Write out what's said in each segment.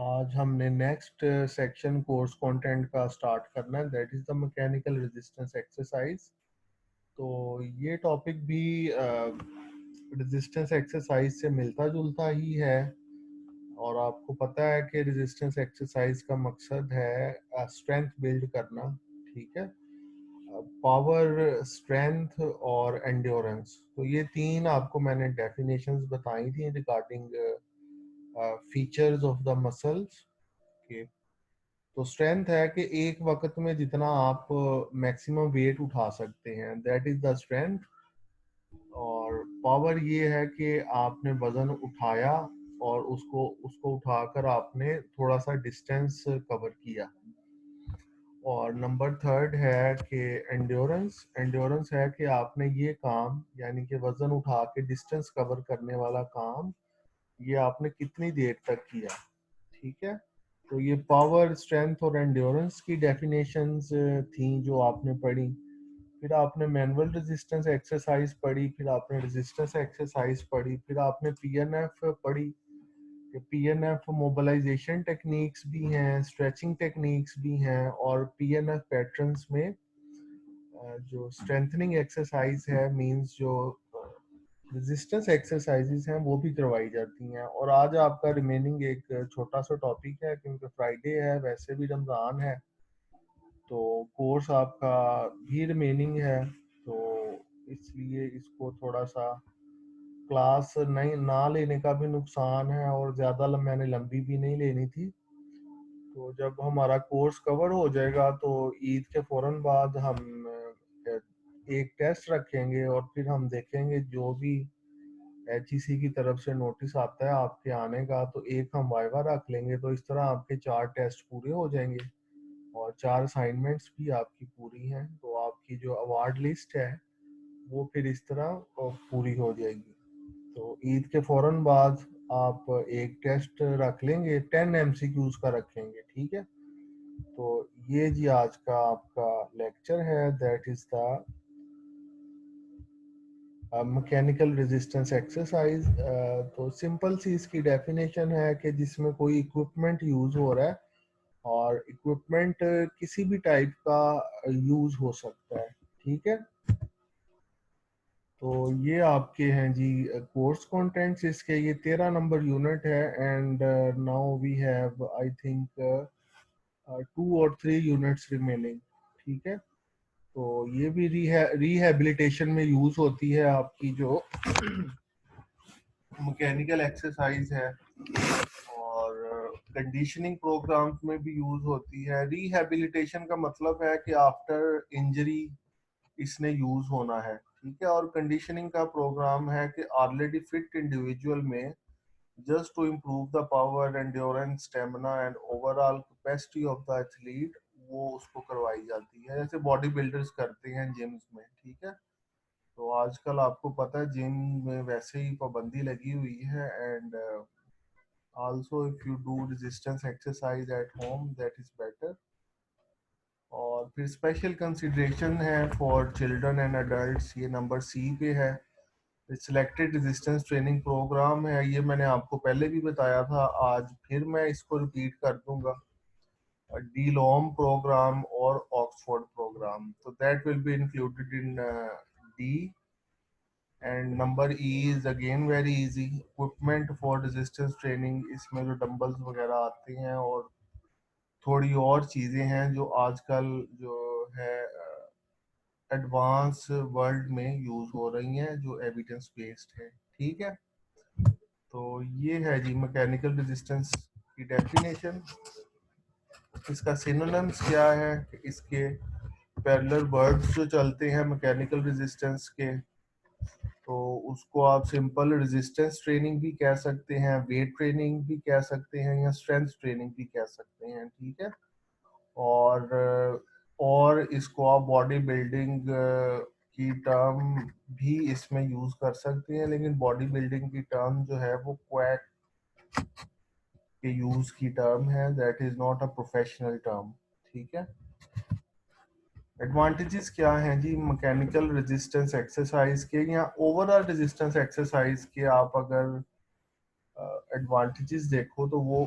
आज हमने next section course content का स्टार्ट करना है, that is the mechanical resistance exercise. तो ये टॉपिक भी रेजिस्टेंस एक्सरसाइज से मिलता जुलता ही है। और आपको पता है कि रेजिस्टेंस एक्सरसाइज का मकसद है स्ट्रेंथ बिल्ड करना। ठीक है, पावर, स्ट्रेंथ और एंड्योरेंस। तो ये तीन आपको मैंने डेफिनेशंस बताई थी regarding features of the muscles के। तो स्ट्रेंथ है कि एक वक्त में जितना आप मैक्सिमम वेट उठा सकते हैं, दैट इज द स्ट्रेंथ। और पावर ये है कि आपने वजन उठाया और उसको उसको उठाकर आपने थोड़ा सा डिस्टेंस कवर किया। और नंबर थर्ड है कि एंड्योरेंस। एंड्योरेंस है कि आपने ये काम, यानी कि वजन उठा के डिस्टेंस कवर करने वाला काम, ये आपने कितनी देर तक किया। ठीक है, तो ये पावर, स्ट्रेंथ और एंड्योरेंस की डेफिनेशंस थी जो आपने पढ़ी। फिर आपने मैनुअल रेजिस्टेंस एक्सरसाइज पढ़ी, फिर आपने रेजिस्टेंस एक्सरसाइज पढ़ी, फिर आपने पीएनएफ पढ़ी। पीएनएफ मोबिलाइजेशन टेक्निक्स भी हैं, स्ट्रेचिंग टेक्निक्स भी हैं, और पीएनएफ पैटर्न्स में जो स्ट्रेंथनिंग एक्सरसाइज है, मींस जो रेजिस्टेंस एक्सरसाइजेस हैं वो भी करवाई जाती हैं। और आज आपका रिमेनिंग एक छोटा सा टॉपिक है, क्योंकि फ्राइडे है, वैसे भी रमज़ान है, तो कोर्स आपका भी रिमेनिंग है। तो इसलिए इसको थोड़ा सा क्लास नहीं ना लेने का भी नुकसान है, और ज़्यादा मैंने लंबी भी नहीं लेनी थी। तो जब हमारा कोर्स कवर हो जाएगा तो ईद के फौरन बाद हम एक टेस्ट रखेंगे, और फिर हम देखेंगे जो भी HEC की तरफ से नोटिस आता है आपके आने का, तो एक हम वाइवा रख लेंगे। तो इस तरह आपके 4 टेस्ट पूरे हो जाएंगे और 4 असाइनमेंट्स भी आपकी पूरी हैं। तो आपकी जो अवार्ड लिस्ट है वो फिर इस तरह पूरी हो जाएगी। तो ईद के फौरन बाद आप एक टेस्ट रख लेंगे, 10 MCQs का रखेंगे। ठीक है, तो ये जी आज का आपका लेक्चर है, that is the mechanical resistance exercise. तो सिंपल सी इसकी डेफिनेशन है कि जिसमें कोई इक्विपमेंट यूज हो रहा है, और इक्विपमेंट किसी भी टाइप का यूज हो सकता है। ठीक है, तो ये आपके हैं जी कोर्स कंटेंट्स। इसके ये 13 नंबर यूनिट है, and now we have I think 2 और 3 यूनिट्स रिमेनिंग। ठीक है, तो ये भी रिहैबिलिटेशन में यूज होती है आपकी जो मैकेनिकल एक्सरसाइज है, और कंडीशनिंग प्रोग्राम्स में भी यूज होती है। रिहैबिलिटेशन का मतलब है कि आफ्टर इंजरी इसने यूज होना है। ठीक है, और कंडीशनिंग का प्रोग्राम है कि ऑलरेडी फिट इंडिविजुअल में just to improve the power, endurance, stamina and overall capacity of the athlete, वो उसको करवाई जाती है, जैसे बॉडी बिल्डर्स करते हैं जिम्स में। ठीक है, तो आजकल आपको पता है जिम में वैसे ही पाबंदी लगी हुई है, and also if you do resistance exercise at home that is better. और फिर स्पेशल कंसिडरेशन है फॉर चिल्ड्रन एंड अडल्ट्स, ये नंबर सी पे है। सिलेक्टेड रेजिस्टेंस ट्रेनिंग प्रोग्राम है, ये मैंने आपको पहले भी बताया था, आज फिर मैं इसको रिपीट कर दूंगा। डी लॉम प्रोग्राम और ऑक्सफोर्ड प्रोग्राम, तो that will be included in D. And number E is again very easy, equipment for resistance training, इसमें जो डंबल्स वगैरह आते हैं और थोड़ी और चीज़ें हैं जो आजकल जो है एडवांस वर्ल्ड में यूज हो रही हैं, जो एविडेंस बेस्ड है। ठीक है, तो ये है जी मैकेनिकल रेजिस्टेंस की डेफिनेशन। इसका सिनोनिम्स क्या है, इसके पैरेलल वर्ड्स जो चलते हैं मैकेनिकल रेजिस्टेंस के, तो उसको आप सिंपल रेजिस्टेंस ट्रेनिंग भी कह सकते हैं, वेट ट्रेनिंग भी कह सकते हैं, या स्ट्रेंथ ट्रेनिंग भी कह सकते हैं। ठीक है, और इसको आप बॉडी बिल्डिंग की टर्म भी इसमें यूज कर सकते हैं, लेकिन बॉडी बिल्डिंग की टर्म जो है वो क्वैक के यूज की टर्म है, that is not a professional term. ठीक है, एडवांटेजेस क्या हैं जी मैकेनिकल रेजिस्टेंस एक्सरसाइज के, या ओवरऑल रेजिस्टेंस एक्सरसाइज के आप अगर एडवांटेजेस देखो तो वो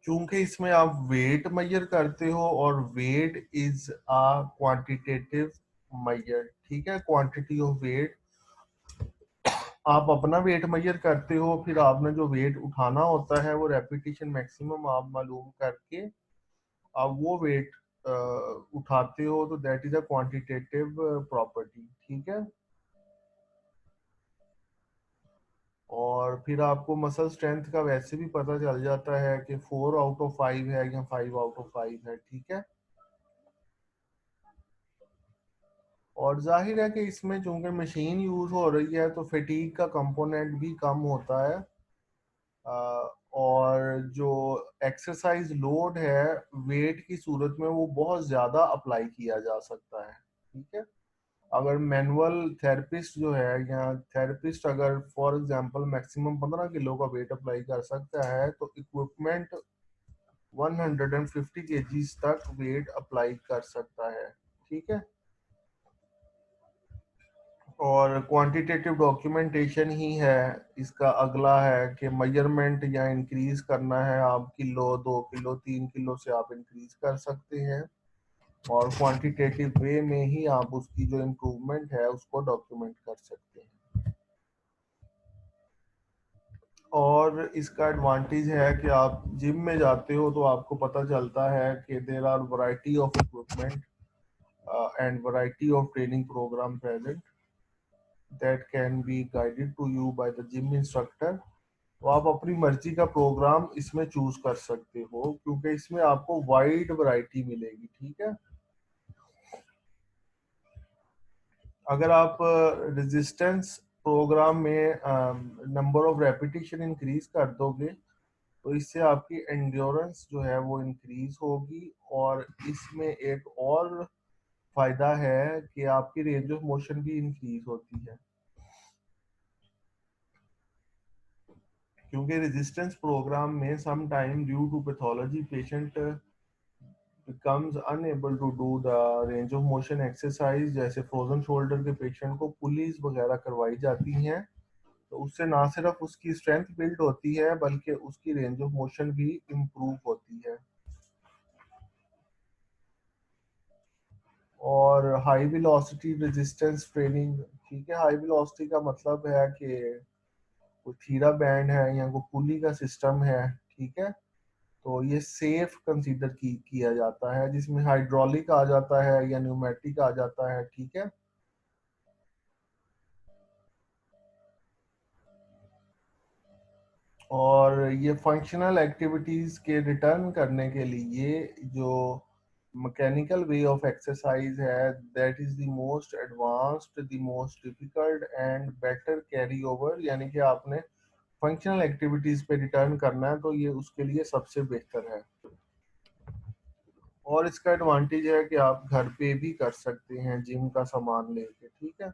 क्योंकि इसमें आप वेट मेजर करते हो और weight is a quantitative measure, ठीक है, क्वांटिटी ऑफ वेट। आप अपना वेट मेजर करते हो, फिर आपने जो वेट उठाना होता है वो रेपिटेशन मैक्सिमम आप मालूम करके आप वो वेट उठाते हो, तो that is a quantitative property, ठीक है। और फिर आपको मसल स्ट्रेंथ का वैसे भी पता चल जाता है कि 4 आउट ऑफ 5 है या 5 आउट ऑफ 5 है, ठीक है। और जाहिर है कि इसमें चूंकि मशीन यूज हो रही है तो फटीग का कंपोनेंट भी कम होता है। और जो एक्सरसाइज लोड है वेट की सूरत में वो बहुत ज़्यादा अप्लाई किया जा सकता है, ठीक है। अगर मैनुअल थेरेपिस्ट जो है या थेरेपिस्ट अगर फॉर एग्जांपल मैक्सिमम 15 किलो का वेट अप्लाई कर सकता है, तो इक्विपमेंट 150 केजीज तक वेट अप्लाई कर सकता है, ठीक है। और क्वांटिटेटिव डॉक्यूमेंटेशन ही है इसका अगला है कि मेजरमेंट या इंक्रीज करना है, आप किलो 2 किलो 3 किलो से आप इंक्रीज कर सकते हैं, और क्वांटिटेटिव वे में ही आप उसकी जो इम्प्रूवमेंट है उसको डॉक्यूमेंट कर सकते हैं। और इसका एडवांटेज है कि आप जिम में जाते हो तो आपको पता चलता है कि there are variety of equipment and variety of training programme present that can be guided to you by the gym instructor। तो आप अपनी मर्जी का प्रोग्राम इसमें चूज कर सकते हो क्योंकि इसमें आपको वाइड वैरायटी मिलेगी, ठीक है। अगर आप रेजिस्टेंस प्रोग्राम में नंबर ऑफ रेपिटेशन इंक्रीज कर दोगे तो इससे आपकी एंड्योरेंस जो है वो इंक्रीज होगी, और इसमें एक और फायदा है कि आपकी रेंज ऑफ मोशन भी इंक्रीज होती है, क्योंकि रेजिस्टेंस प्रोग्राम में some time due to pathology patient becomes unable to do the range of motion exercise। जैसे फ्रोजन शोल्डर के पेशेंट को पुलीज वगैरह करवाई जाती हैं, तो उससे ना सिर्फ उसकी स्ट्रेंथ बिल्ड होती है बल्कि उसकी रेंज ऑफ मोशन भी इम्प्रूव होती है। और हाई वेलोसिटी रेजिस्टेंस ट्रेनिंग, ठीक है, हाई वेलोसिटी का मतलब है कि कोई थीरा बैंड है या कोई पुली का सिस्टम है, ठीक है, तो ये सेफ कंसीडर किया जाता है, जिसमें हाइड्रोलिक आ जाता है या न्यूमेटिक आ जाता है, ठीक है। और ये फंक्शनल एक्टिविटीज के रिटर्न करने के लिए जो मैकेनिकल वे ऑफ एक्सरसाइज है that is the most advanced, the most difficult and better carry over, यानी कि आपने फंक्शनल एक्टिविटीज पे रिटर्न करना है तो ये उसके लिए सबसे बेहतर है। और इसका एडवांटेज है कि आप घर पे भी कर सकते हैं जिम का सामान लेके, ठीक है।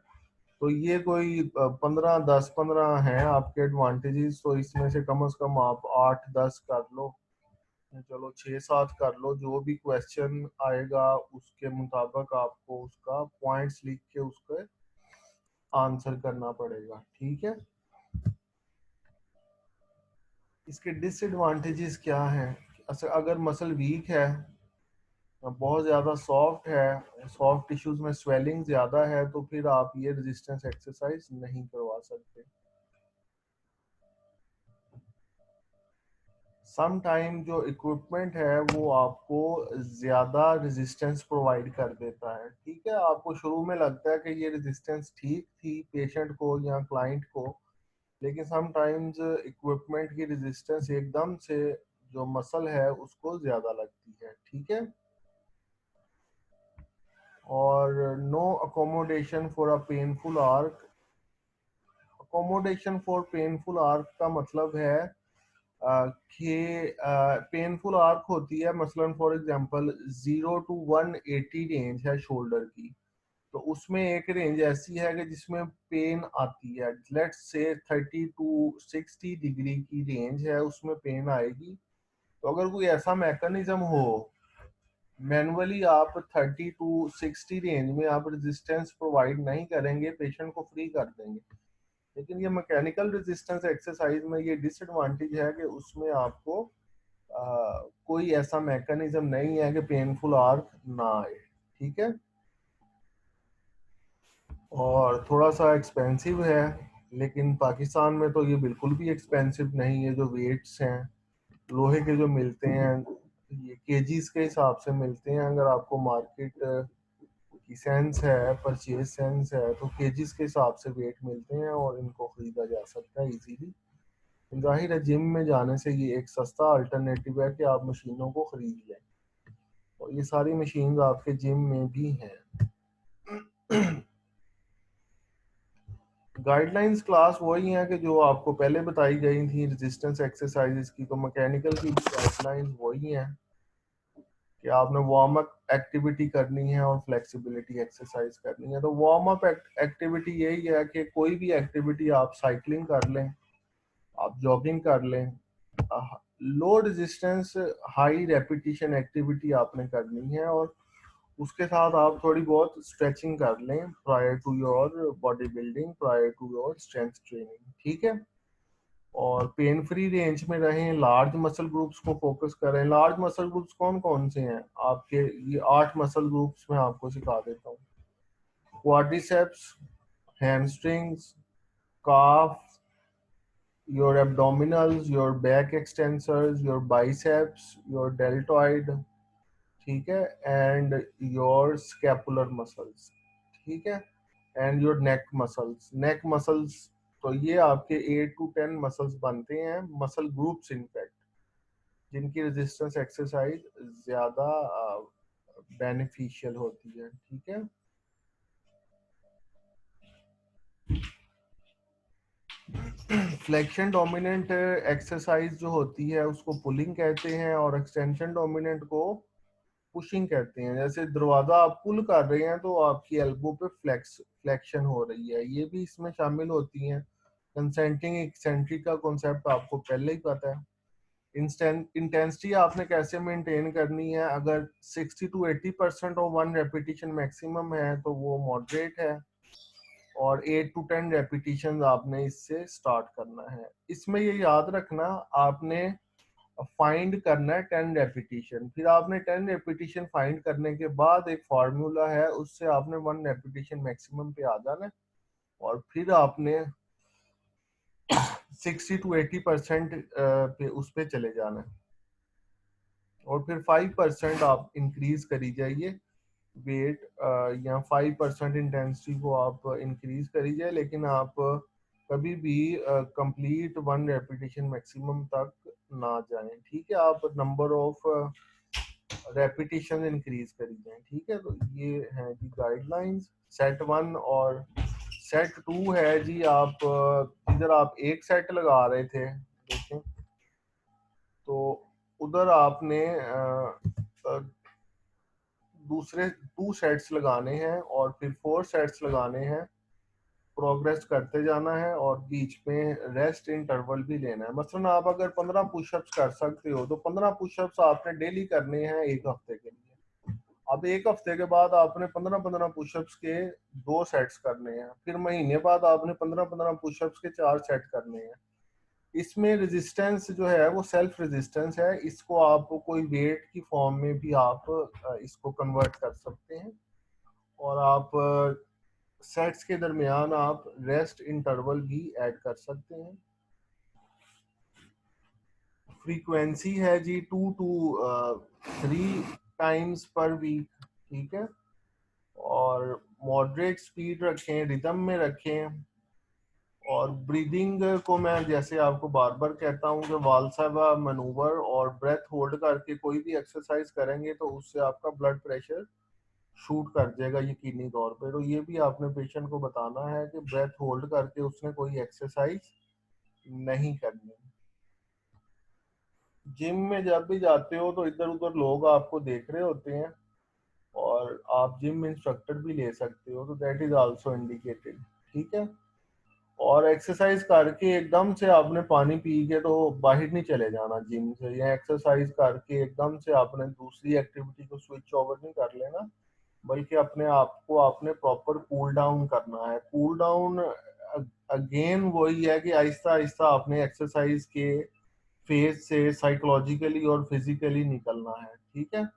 तो ये कोई 15 हैं आपके एडवांटेजेस, तो इसमें से कम आप 8 10 कर लो, चलो 6 7 कर लो, जो भी क्वेश्चन आएगा उसके मुताबिक आपको उसका पॉइंट्स लिख के उसका आंसर करना पड़ेगा, ठीक है। इसके डिसएडवांटेजेस क्या हैं? अच्छा, अगर मसल वीक है, बहुत ज़्यादा सॉफ्ट है, सॉफ्ट टिश्यूज में स्वेलिंग ज़्यादा है, तो फिर आप ये रेजिस्टेंस एक्सरसाइज नहीं करवा सकते। सम टाइम जो इक्विपमेंट है वो आपको ज़्यादा रेजिस्टेंस प्रोवाइड कर देता है, ठीक है। आपको शुरू में लगता है कि ये रेजिस्टेंस ठीक थी पेशेंट को या क्लाइंट को, लेकिन सम टाइम्स इक्विपमेंट की रेजिस्टेंस एकदम से जो मसल है उसको ज़्यादा लगती है, ठीक है। और no accommodation for a painful arc. Accommodation for painful arc का मतलब है कि पेनफुल आर्क होती है, मसलन फॉर एग्जांपल 0 to 180 रेंज है शोल्डर की, तो उसमें एक रेंज ऐसी है कि जिसमें पेन आती है, लेट्स से 30 to 60 डिग्री की रेंज है उसमें पेन आएगी। तो अगर कोई ऐसा मैकेनिज्म हो, मैनुअली आप 30 to 60 रेंज में आप रेजिस्टेंस प्रोवाइड नहीं करेंगे, पेशेंट को फ्री कर देंगे। लेकिन ये मैकेनिकल रेजिस्टेंस एक्सरसाइज में ये डिसएडवांटेज है कि उसमें आपको कोई ऐसा मैकेनिज्म नहीं है कि पेनफुल आर्क ना आए, ठीक है। और थोड़ा सा एक्सपेंसिव है, लेकिन पाकिस्तान में तो ये बिल्कुल भी एक्सपेंसिव नहीं है। जो वेट्स हैं लोहे के जो मिलते हैं, ये केजीज के हिसाब से मिलते हैं। अगर आपको मार्केट की सेंस है, परचेज सेंस है, तो केजीज के हिसाब से वेट मिलते हैं और इनको खरीदा जा सकता है इजीली। जाहिर है जिम में जाने से ये एक सस्ता अल्टरनेटिव है कि आप मशीनों को खरीद लें, और ये सारी मशीन आपके जिम में भी हैं। गाइडलाइंस क्लास वही हैं कि जो आपको पहले बताई गई थी रेजिस्टेंस एक्सरसाइजेस की। तो मैकेनिकल की गाइडलाइंस वही हैं कि आपने वार्म अप एक्टिविटी करनी है और फ्लेक्सिबिलिटी एक्सरसाइज करनी है। तो वार्म अप एक्टिविटी यही है कि कोई भी एक्टिविटी, आप साइकिलिंग कर लें, आप जॉगिंग कर लें, low resistance high repetition activity आपने करनी है, और उसके साथ आप थोड़ी बहुत स्ट्रेचिंग कर लें prior to your body building, prior to your strength training, ठीक है। और पेन फ्री रेंज में रहें, लार्ज मसल ग्रुप्स को फोकस करें। लार्ज मसल ग्रुप्स कौन कौन से हैं आपके? ये 8 मसल ग्रुप्स में आपको सिखा देता हूँ। Quadriceps, hamstrings, calf, your abdominals, your back extensors, your biceps, your deltoid, ठीक है, and your scapular muscles, ठीक है, and your neck muscles. neck muscles, तो ये आपके 8 to 10 मसल्स बनते हैं, मसल ग्रुप्स इनफैक्ट, जिनकी रेजिस्टेंस एक्सरसाइज ज्यादा बेनिफिशियल होती है, ठीक है। फ्लेक्शन डोमिनेंट एक्सरसाइज जो होती है उसको पुलिंग कहते हैं, और एक्सटेंशन डोमिनेंट को पुशिंग कहते हैं। जैसे दरवाजा आप पुल कर रहे हैं तो आपकी एल्बो पे फ्लेक्शन हो रही है, ये भी इसमें शामिल होती हैं। कंसेंटिंग एक्सेंट्रिक का कॉन्सेप्ट आपको पहले ही पता है। इंटेंसिटी आपने कैसे मेंटेन करनी है? अगर 60 to 80% of one repetition maximum है तो वो मॉडरेट है, और 8 to 10 रेपिटेशन आपने इससे स्टार्ट करना है। इसमें ये याद रखना, आपने फाइंड करना है 10 रेपिटेशन, फिर आपने 10 रेपिटेशन फाइंड करने के बाद एक फार्मूला है, उससे आपने 1 रेपिटेशन मैक्सिमम पे आ जाना है, और फिर आपने 60 to 80% पे उस पे चले जाना है, और फिर 5% आप इंक्रीज करी जाइए वेट, या 5% इंटेंसिटी को आप इंक्रीज करी जाए, लेकिन आप कभी भी कंप्लीट 1 रेपिटेशन मैक्सिमम तक ना जाएं, ठीक है। आप नंबर ऑफ रेपिटेशन इंक्रीज करी जाए, ठीक है। तो ये है जी गाइडलाइंस। सेट 1 और सेट 2 है जी। आप इधर आप एक सेट लगा रहे थे, देखें तो उधर आपने दूसरे 2 सेट्स लगाने हैं, और फिर 4 सेट्स लगाने हैं। प्रोग्रेस करते जाना है, और बीच में रेस्ट इंटरवल भी लेना है। मसलन आप अगर 15 पुशअप्स कर सकते हो तो 15 पुशअप्स आपने डेली करने हैं एक हफ्ते के लिए। अब एक हफ्ते के बाद आपने 15-15 पुशअप्स के 2 सेट्स करने हैं, फिर महीने बाद आपने 15-15 पुशअप्स के 4 सेट करने हैं। इसमें रेजिस्टेंस जो है वो सेल्फ रेजिस्टेंस है, इसको आप कोई वेट की फॉर्म में भी आप इसको कन्वर्ट कर सकते हैं, और आप सेट्स के दरमियान आप रेस्ट इंटरवल भी ऐड कर सकते हैं। फ्रीक्वेंसी है जी 2 to 3 टाइम्स पर वीक, ठीक है। और मॉडरेट स्पीड रखें, रिदम में रखें। और ब्रीदिंग को मैं जैसे आपको बार बार कहता हूँ कि वालसावा मनूवर और ब्रेथ होल्ड करके कोई भी एक्सरसाइज करेंगे तो उससे आपका ब्लड प्रेशर शूट कर जाएगा यकीनी तौर पे। तो ये भी आपने पेशेंट को बताना है कि ब्रेथ होल्ड करके उसने कोई एक्सरसाइज नहीं करनी। जिम में जब भी जाते हो तो इधर उधर लोग आपको देख रहे होते हैं, और आप जिम इंस्ट्रक्टर भी ले सकते हो, तो दैट इज आल्सो इंडिकेटेड, ठीक है। और एक्सरसाइज करके एकदम से आपने पानी पी के तो बाहर नहीं चले जाना जिम से, या एक्सरसाइज करके एकदम से आपने दूसरी एक्टिविटी को स्विच ओवर नहीं कर लेना, बल्कि अपने आप को आपने प्रॉपर कूल डाउन करना है। कूल डाउन अगेन वही है कि आहिस्ता आहिस्ता आपने एक्सरसाइज के फेज से साइकोलॉजिकली और फिजिकली निकलना है, ठीक है।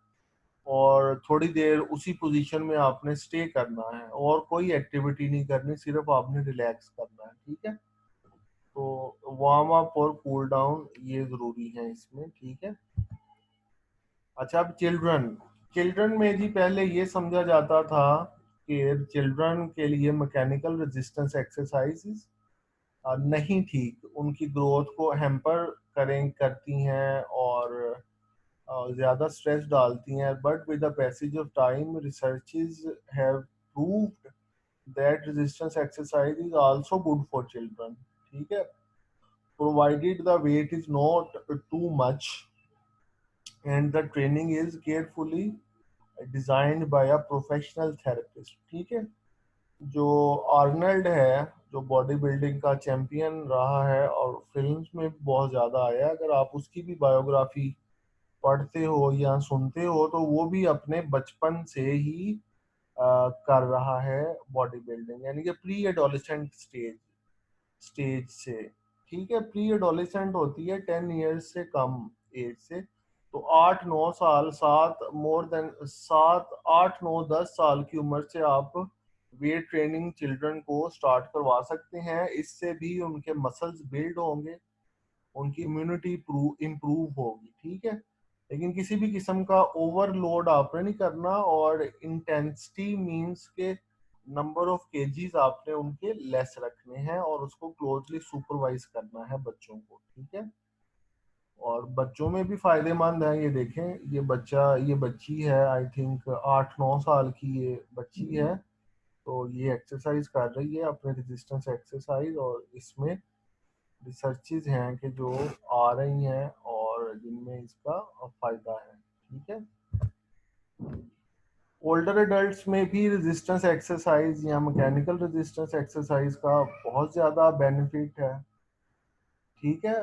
और थोड़ी देर उसी पोजीशन में आपने स्टे करना है और कोई एक्टिविटी नहीं करनी, सिर्फ आपने रिलैक्स करना है, ठीक है। तो वार्म अप और कूल डाउन ये जरूरी है इसमें, ठीक है। अच्छा, अब चिल्ड्रन चिल्ड्रन में जी पहले ये समझा जाता था कि चिल्ड्रन के लिए मैकेनिकल रेजिस्टेंस एक्सरसाइजेस नहीं ठीक, उनकी ग्रोथ को हैम्पर करती हैं और ज़्यादा स्ट्रेस डालती हैं। But with the passage of time researches have proved that resistance exercise is also good for children, ठीक है, provided the weight is not too much and the training is carefully designed by a professional therapist, ठीक है। जो Arnold है, जो body building का champion रहा है और फिल्म्स में बहुत ज़्यादा आया है, अगर आप उसकी भी बायोग्राफी पढ़ते हो या सुनते हो तो वो भी अपने बचपन से ही कर रहा है बॉडी बिल्डिंग, यानी कि प्री एडोलेसेंट स्टेज से, ठीक है। प्री एडोलेसेंट होती है 10 ईयर्स से कम एज से, तो 8-9 साल, 8-9-10 साल की उम्र से आप वेट ट्रेनिंग चिल्ड्रन को स्टार्ट करवा सकते हैं। इससे भी उनके मसल्स बिल्ड होंगे, उनकी इम्यूनिटी इम्प्रूव होगी, ठीक है। लेकिन किसी भी किस्म का ओवरलोड आपने नहीं करना, और इंटेंसिटी मींस के नंबर ऑफ केजीज आपने उनके लेस रखने हैं और उसको क्लोजली सुपरवाइज करना है बच्चों को, ठीक है। और बच्चों में भी फायदेमंद है, ये देखें, ये बच्ची है, आई थिंक 8-9 साल की ये बच्ची है, तो ये एक्सरसाइज कर रही है अपने रेजिस्टेंस एक्सरसाइज, और इसमें रिसर्चेज हैं कि जो आ रही हैं और जिनमें इसका फायदा है, ठीक है। ओल्डर एडल्ट्स में भी रेजिस्टेंस एक्सरसाइज या मैकेनिकल रेजिस्टेंस एक्सरसाइज का बहुत ज़्यादा बेनिफिट है, ठीक है।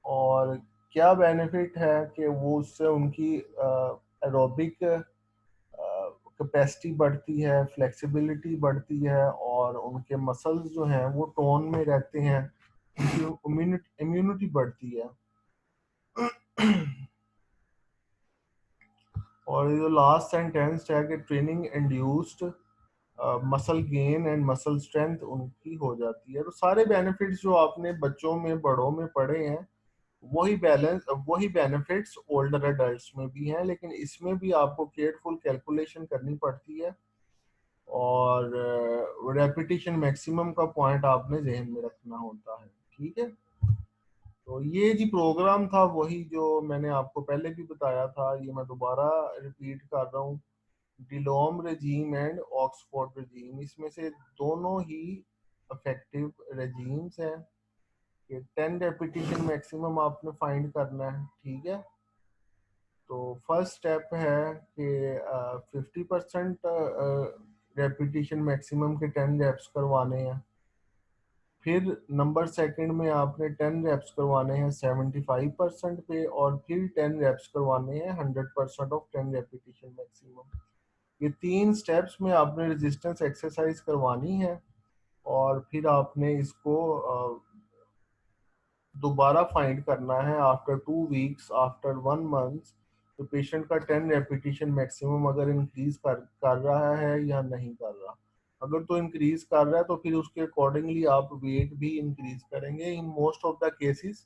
और क्या बेनिफिट है कि वो उससे उनकी एरोबिक कैपेसिटी बढ़ती है, फ्लेक्सिबिलिटी बढ़ती है, और उनके मसल्स जो हैं वो टोन में रहते हैं, उनकी इम्यूनिटी बढ़ती है। और ये जो लास्ट सेंटेंस है कि training induced muscle gain and muscle strength उनकी हो जाती है। तो सारे बेनिफिट्स जो आपने बच्चों में बड़ों में पढ़े हैं, वही बेनिफिट्स ओल्डर एडल्ट्स में भी हैं, लेकिन इसमें भी आपको केयरफुल कैलकुलेशन करनी पड़ती है, और रेपिटेशन मैक्सिमम का पॉइंट आपने जहन में रखना होता है, ठीक है। तो ये जी प्रोग्राम था, वही जो मैंने आपको पहले भी बताया था, ये मैं दोबारा रिपीट कर रहा हूँ। डिलोम रेजीम एंड ऑक्सफोर्ड रेजीम, इसमें से दोनों ही इफेक्टिव रेजीम्स हैं। कि 10 रेपिटेशन मैक्सिमम आपने फाइंड करना है, ठीक है। तो फर्स्ट स्टेप है कि 50% रेपिटेशन मैक्सिमम के 10 रेप्स करवाने हैं। फिर नंबर सेकंड में आपने 10 रेप्स करवाने हैं 75% पे, और फिर 10 रेप्स करवाने हैं 100% ऑफ 10 रेपिटेशन मैक्सिमम। ये 3 स्टेप्स में आपने रेजिस्टेंस एक्सरसाइज करवानी है, और फिर आपने इसको दोबारा फाइंड करना है आफ्टर 2 वीक्स, आफ्टर 1 मंथ, तो पेशेंट का 10 रेपिटेशन मैक्सिमम अगर इंक्रीज कर रहा है या नहीं कर रहा। अगर तो इंक्रीज कर रहा है तो फिर उसके अकॉर्डिंगली आप वेट भी इंक्रीज करेंगे। In most of the cases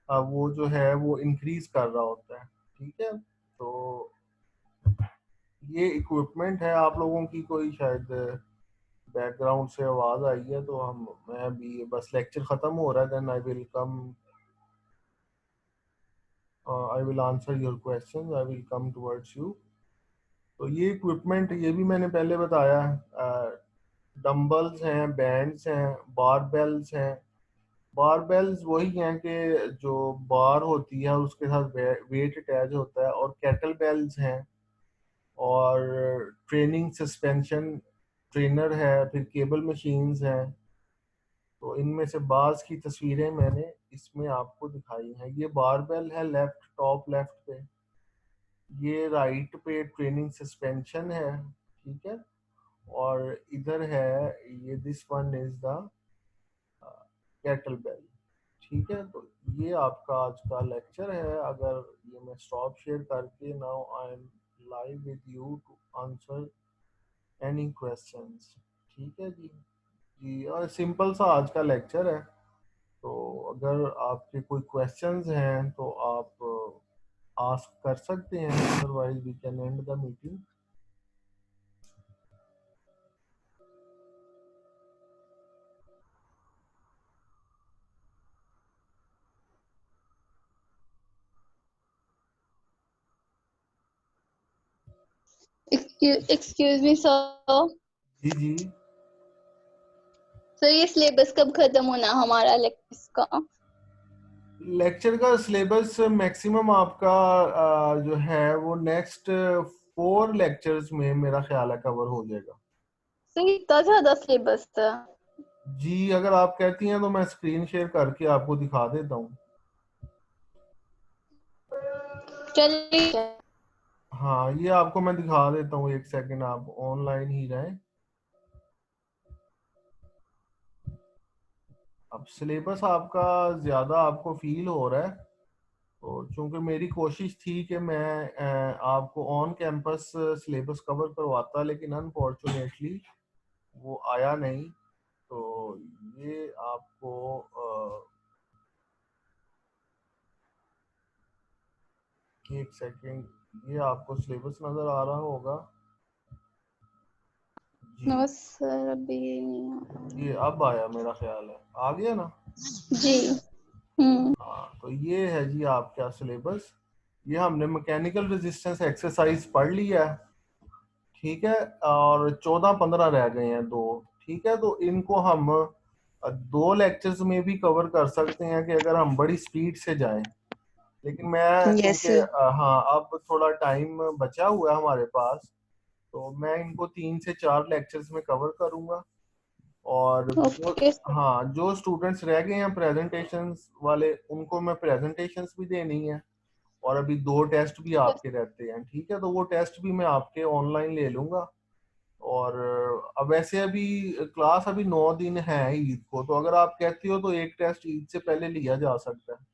वो जो है वो इंक्रीज कर रहा होता है, ठीक है। तो ये इक्विपमेंट है। आप लोगों की कोई शायद बैकग्राउंड से आवाज आई है, तो मैं अभी बस लेक्चर खत्म हो रहा है, then I will come, I will answer your question, I will come towards you. तो ये इक्विपमेंट ये भी मैंने पहले बताया है। डंबल्स हैं, बैंड्स हैं, बारबेल्स हैं। बारबेल्स वही हैं कि जो बार होती है उसके साथ वेट अटैच होता है, और कैटल बेल्स हैं, और ट्रेनिंग सस्पेंशन ट्रेनर है, फिर केबल मशीन्स हैं। तो इनमें से बाज की तस्वीरें मैंने इसमें आपको दिखाई हैं। ये बारबेल है लेफ्ट, टॉप लेफ्ट पे। ये राइट पे ट्रेनिंग सस्पेंशन है, ठीक है। और इधर है, ये this one is the kettle bell, ठीक है, तो ये आपका आज का लेक्चर है। अगर ये मैं स्टॉप शेयर करके now I am live with you to answer any questions. ठीक है जी। जी, और सिंपल सा आज का लेक्चर है, तो अगर आपके कोई क्वेश्चंस हैं तो आप आस्क कर सकते हैं, otherwise we can end the meeting. Excuse me sir. जी जी। सर ये सिलेबस कब खत्म होना हमारा लेक्चर का? लेक्चर का सिलेबस मैक्सिमम आपका जो है वो नेक्स्ट 4 लेक्चर्स में मेरा ख्याल है कवर हो जाएगा। सर इतना ज्यादा सिलेबस था? जी, अगर आप कहती हैं तो मैं स्क्रीन शेयर करके आपको दिखा देता हूँ। चलिए। हाँ, ये आपको मैं दिखा देता हूँ, एक सेकंड आप ऑनलाइन ही रहें। अब सिलेबस आपका ज़्यादा आपको फील हो रहा है, तो चूंकि मेरी कोशिश थी कि मैं आपको ऑन कैंपस सिलेबस कवर करवाता, लेकिन अनफॉर्चुनेटली वो आया नहीं। तो ये आपको एक सेकंड, ये आपको सिलेबस नज़र आ रहा होगा जी। सर अभी नहीं आ रहा। ये अब आया, मेरा ख्याल है आ गया ना। जी। हाँ, तो ये है जी आपका सिलेबस। ये हमने मैकेनिकल रेजिस्टेंस एक्सरसाइज पढ़ लिया है, ठीक है, और 14-15 रह गए हैं दो। ठीक है, तो इनको हम 2 लेक्चर्स में भी कवर कर सकते हैं कि अगर हम बड़ी स्पीड से जाएं। लेकिन मैं यस चूंकि सर। हाँ, अब थोड़ा टाइम बचा हुआ है हमारे पास, तो मैं इनको 3 से 4 लेक्चर्स में कवर करूंगा। और जो ओके। हाँ, जो स्टूडेंट्स रह गए हैं प्रेजेंटेशंस वाले, उनको मैं प्रेजेंटेशंस भी देनी है, और अभी 2 टेस्ट भी आपके रहते हैं। ठीक है, तो वो टेस्ट भी मैं आपके ऑनलाइन ले लूंगा। और अब वैसे अभी क्लास अभी 9 दिन है ईद को, तो अगर आप कहती हो तो एक टेस्ट ईद से पहले लिया जा सकता है।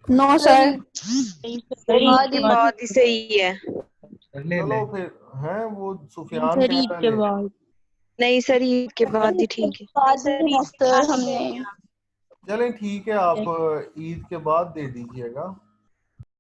नो सर, ईद के आदि बाद ही सही है। चलो फिर, है वो नहीं सुफियान सर, कह ईद रहा के ले। बाद। नहीं सर, ईद के बाद ही ठीक है। बाद में सर हमने चलें ठीक है, आप ईद के बाद दे दीजिएगा।